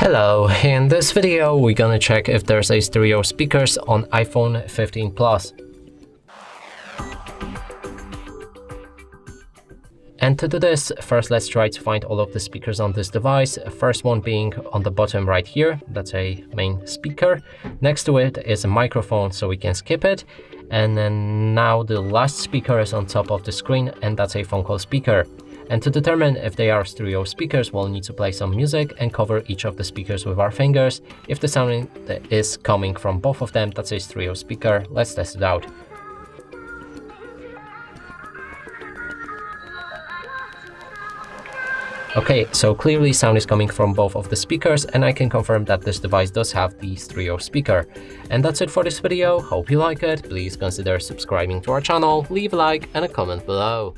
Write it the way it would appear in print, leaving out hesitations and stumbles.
Hello, in this video we're gonna check if there's a stereo speakers on iPhone 15 Plus. And to do this, first let's try to find all of the speakers on this device. First one being on the bottom right here, that's a main speaker. Next to it is a microphone, so we can skip it. And then now the last speaker is on top of the screen, and that's a phone call speaker. And to determine if they are stereo speakers, we'll need to play some music and cover each of the speakers with our fingers. If the sound is coming from both of them, that's a stereo speaker. Let's test it out. Okay, so clearly sound is coming from both of the speakers, and I can confirm that this device does have the stereo speaker. And that's it for this video. Hope you like it. Please consider subscribing to our channel, leave a like and a comment below.